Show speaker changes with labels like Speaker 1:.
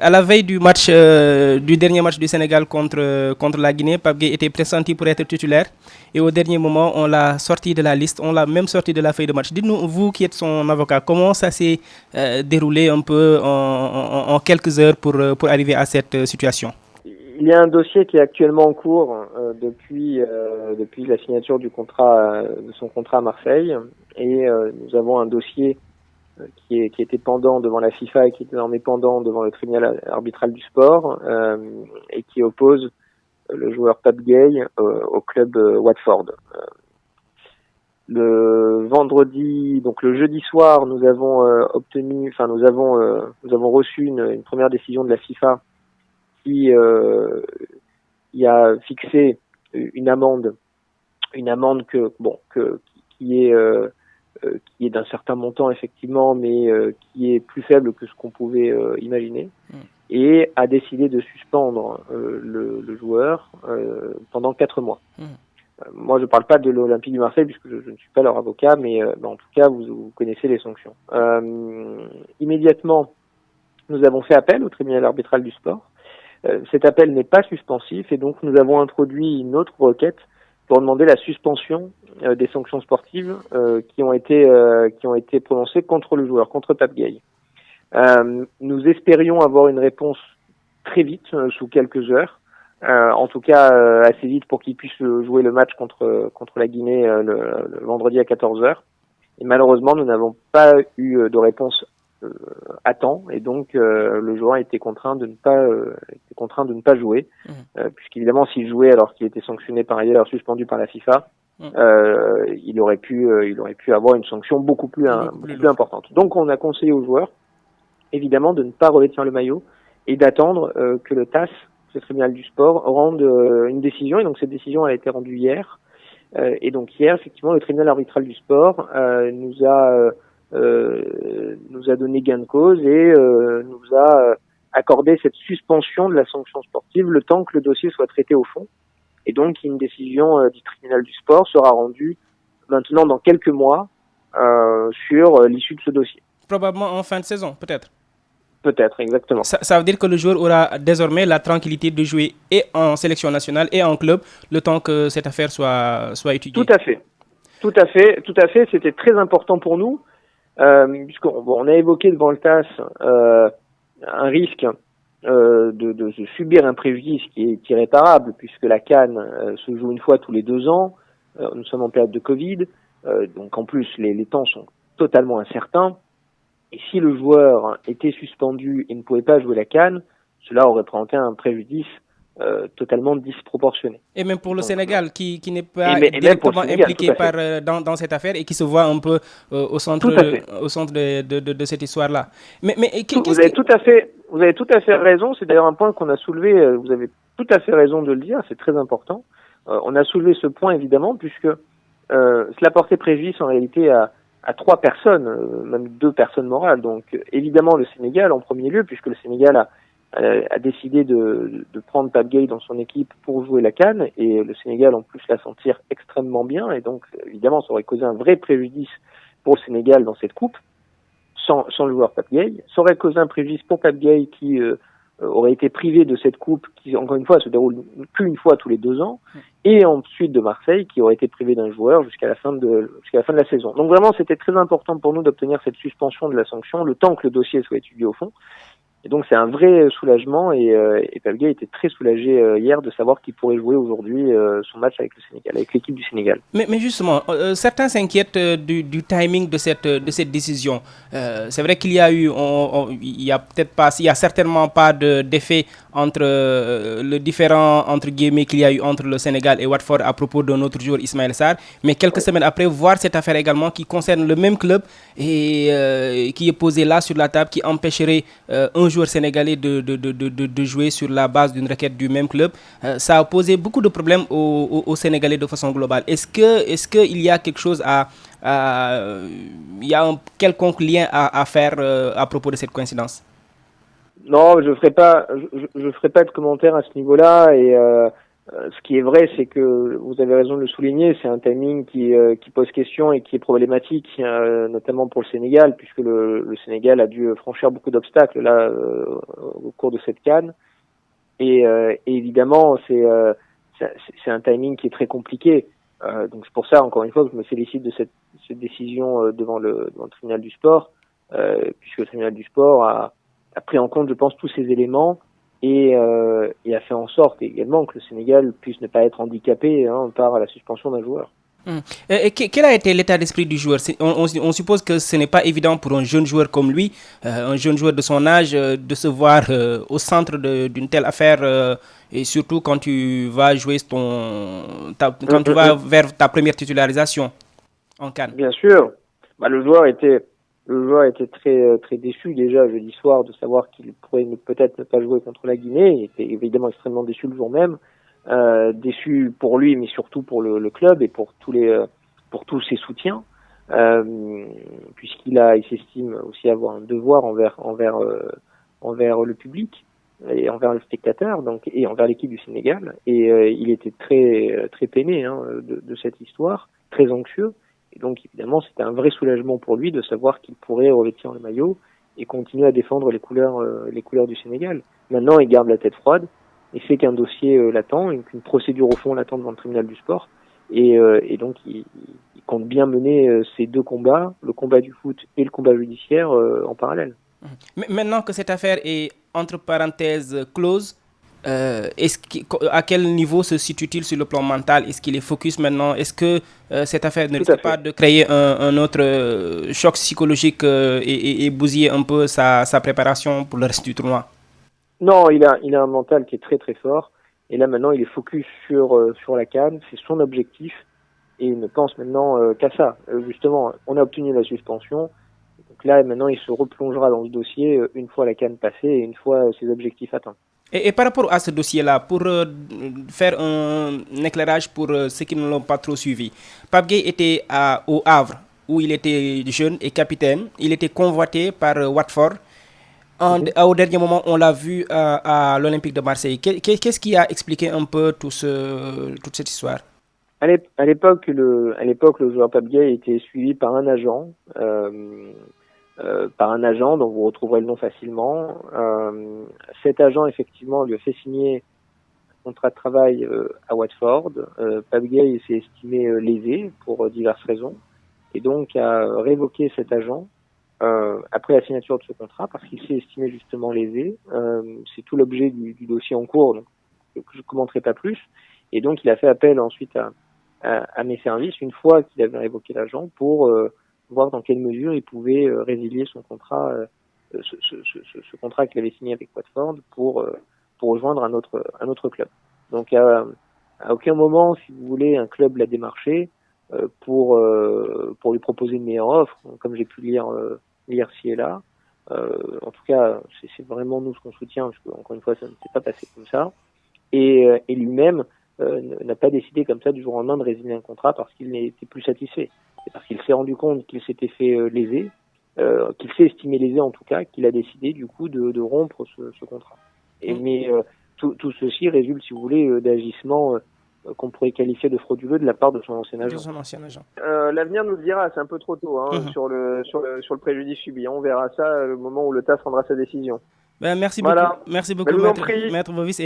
Speaker 1: À la veille du dernier match du Sénégal contre la Guinée, Pape Gueye était pressenti pour être titulaire. Et au dernier moment, on l'a sorti de la liste, on l'a même sorti de la feuille de match. Dites-nous, vous qui êtes son avocat, comment ça s'est déroulé un peu en quelques heures pour arriver à cette situation?
Speaker 2: Il y a un dossier qui est actuellement en cours depuis la signature de son contrat à Marseille. Et nous avons un dossier qui était pendant devant la FIFA et qui est désormais pendant devant le tribunal arbitral du sport et qui oppose le joueur Pape Gueye au club Watford. Le jeudi soir, nous avons reçu une première décision de la FIFA qui a fixé une amende qui est d'un certain montant effectivement, mais qui est plus faible que ce qu'on pouvait imaginer, et a décidé de suspendre le joueur pendant 4 mois. Moi, je parle pas de l'Olympique de Marseille puisque je ne suis pas leur avocat, mais en tout cas, vous connaissez les sanctions. Immédiatement, nous avons fait appel au tribunal arbitral du sport. Cet appel n'est pas suspensif et donc nous avons introduit une autre requête pour demander la suspension des sanctions sportives qui ont été prononcées contre le joueur, contre Pape Gueye. Nous espérions avoir une réponse très vite, sous quelques heures, en tout cas assez vite pour qu'il puisse jouer le match contre la Guinée le vendredi à 14h. Et malheureusement, nous n'avons pas eu de réponse à temps, et donc le joueur a été contraint de ne pas jouer, puisqu'évidemment s'il jouait alors qu'il était sanctionné par ailleurs, suspendu par la FIFA, il aurait pu avoir une sanction beaucoup plus importante. Donc on a conseillé aux joueurs évidemment de ne pas revêtir le maillot et d'attendre que le TAS, le tribunal du sport, rende une décision, et donc cette décision a été rendue hier, et donc hier effectivement le tribunal arbitral du sport nous a donné gain de cause et nous a accordé cette suspension de la sanction sportive le temps que le dossier soit traité au fond. Et donc une décision du tribunal du sport sera rendue maintenant dans quelques mois sur l'issue de ce dossier.
Speaker 1: Probablement en fin de saison, peut-être.
Speaker 2: Peut-être, exactement.
Speaker 1: Ça veut dire que le joueur aura désormais la tranquillité de jouer et en sélection nationale et en club le temps que cette affaire soit étudiée.
Speaker 2: Tout à fait. C'était très important pour nous. Puisqu'on a évoqué devant le TAS un risque de subir un préjudice qui est irréparable, puisque la CAN se joue une fois tous les 2 ans. Nous sommes en période de Covid, donc en plus les temps sont totalement incertains. Et si le joueur était suspendu et ne pouvait pas jouer la CAN, cela aurait présenté un préjudice totalement disproportionné.
Speaker 1: Et même pour le Sénégal, qui n'est pas directement impliqué dans cette affaire et qui se voit un peu au centre de cette histoire-là.
Speaker 2: Vous avez tout à fait raison. C'est d'ailleurs un point qu'on a soulevé. Vous avez tout à fait raison de le dire. C'est très important. On a soulevé ce point évidemment puisque cela portait préjudice en réalité à 3 personnes, même 2 personnes morales. Donc évidemment le Sénégal en premier lieu, puisque le Sénégal a décidé de prendre Pape Gueye dans son équipe pour jouer la CAN, et le Sénégal en plus la sentir extrêmement bien, et donc évidemment ça aurait causé un vrai préjudice pour le Sénégal dans cette coupe sans le joueur Pape Gueye. Ça aurait causé un préjudice pour Pape Gueye qui aurait été privé de cette coupe qui encore une fois se déroule qu'une fois tous les 2 ans, et ensuite de Marseille qui aurait été privé d'un joueur jusqu'à la fin de la saison. Donc vraiment c'était très important pour nous d'obtenir cette suspension de la sanction le temps que le dossier soit étudié au fond. Et donc c'est un vrai soulagement, et Pape Gueye était très soulagé hier de savoir qu'il pourrait jouer aujourd'hui son match avec le Sénégal, avec l'équipe du Sénégal.
Speaker 1: Mais justement, certains s'inquiètent du timing de cette décision. C'est vrai qu'il y a eu, il y a certainement pas d'effet entre le différend entre guillemets qu'il y a eu entre le Sénégal et Watford à propos d'un autre joueur, Ismaël Sarr. Mais quelques semaines après, voir cette affaire également qui concerne le même club et qui est posée là sur la table, qui empêcherait un joueur sénégalais de jouer sur la base d'une requête du même club, ça a posé beaucoup de problèmes aux Sénégalais de façon globale. Est-ce qu'il y a quelque chose il y a un quelconque lien à faire à propos de cette coïncidence?
Speaker 2: Non, je ferai pas de commentaires à ce niveau-là, et Ce qui est vrai, c'est que vous avez raison de le souligner, c'est un timing qui pose question et qui est problématique, notamment pour le Sénégal, puisque le Sénégal a dû franchir beaucoup d'obstacles là au cours de cette CAN. Et évidemment, c'est un timing qui est très compliqué. Donc c'est pour ça, encore une fois, que je me félicite de cette décision devant le tribunal du sport, puisque le tribunal du sport a pris en compte, je pense, tous ces éléments et a fait en sorte également que le Sénégal puisse ne pas être handicapé par la suspension d'un joueur.
Speaker 1: Quel a été l'état d'esprit du joueur? On suppose que ce n'est pas évident pour un jeune joueur comme lui, un jeune joueur de son âge, de se voir au centre d'une telle affaire, et surtout quand tu vas jouer quand tu vas vers ta première titularisation en CAN.
Speaker 2: Bien sûr, le joueur était très déçu déjà jeudi soir de savoir qu'il pourrait peut-être ne pas jouer contre la Guinée. Il était évidemment extrêmement déçu le jour même. Déçu pour lui, mais surtout pour le club et pour tous ses soutiens, puisqu'il s'estime aussi avoir un devoir envers le public et envers le spectateur, et envers l'équipe du Sénégal. Et il était très peiné de cette histoire, très anxieux. Et donc évidemment, c'était un vrai soulagement pour lui de savoir qu'il pourrait revêtir le maillot et continuer à défendre les couleurs du Sénégal. Maintenant, il garde la tête froide. Il sait qu'un dossier l'attend, qu'une procédure au fond l'attend devant le tribunal du sport. Et donc, il compte bien mener ces deux combats, le combat du foot et le combat judiciaire, en parallèle.
Speaker 1: Maintenant que cette affaire est, entre parenthèses, close, à quel niveau se situe-t-il sur le plan mental? Est-ce qu'il est focus maintenant? Est-ce que cette affaire ne risque pas de créer un autre choc psychologique et bousiller un peu sa préparation pour le reste du tournoi?
Speaker 2: Non, il a un mental qui est très fort. Et là maintenant, il est focus sur la CAN. C'est son objectif et il ne pense maintenant qu'à ça. Justement, on a obtenu la suspension. Donc là, maintenant, il se replongera dans ce dossier une fois la CAN passée et une fois ses objectifs atteints.
Speaker 1: Et par rapport à ce dossier-là, pour faire un éclairage pour ceux qui ne l'ont pas trop suivi, Pape Gueye était au Havre, où il était jeune et capitaine. Il était convoité par Watford. Au dernier moment, on l'a vu à l'Olympique de Marseille. Qu'est-ce qui a expliqué un peu toute cette histoire?
Speaker 2: À l'époque, le joueur Pape Gueye était suivi par un agent, dont vous retrouverez le nom facilement. Cet agent, effectivement, lui a fait signer un contrat de travail à Watford. Pape Gueye s'est estimé lésé pour diverses raisons et donc a révoqué cet agent après la signature de ce contrat parce qu'il s'est estimé justement lésé. C'est tout l'objet du dossier en cours, donc je ne commenterai pas plus. Et donc il a fait appel ensuite à mes services une fois qu'il avait révoqué l'agent pour voir dans quelle mesure il pouvait résilier son contrat, ce contrat qu'il avait signé avec Watford pour rejoindre un autre club. Donc à aucun moment, si vous voulez, un club l'a démarché pour lui proposer une meilleure offre, comme j'ai pu lire ci et là. En tout cas, c'est vraiment nous ce qu'on soutient, parce que encore une fois, ça ne s'est pas passé comme ça. Et lui-même n'a pas décidé comme ça du jour au lendemain de résilier un contrat parce qu'il n'était plus satisfait. C'est parce qu'il s'est rendu compte qu'il s'était fait léser, qu'il s'est estimé lésé en tout cas, qu'il a décidé du coup de rompre ce contrat. Mais tout ceci résulte, si vous voulez, d'agissements qu'on pourrait qualifier de frauduleux de la part de son ancien agent. L'avenir nous le dira, c'est un peu trop tôt sur le préjudice subi. On verra ça le moment où le TAS prendra sa décision.
Speaker 1: Merci beaucoup, maître Bovis.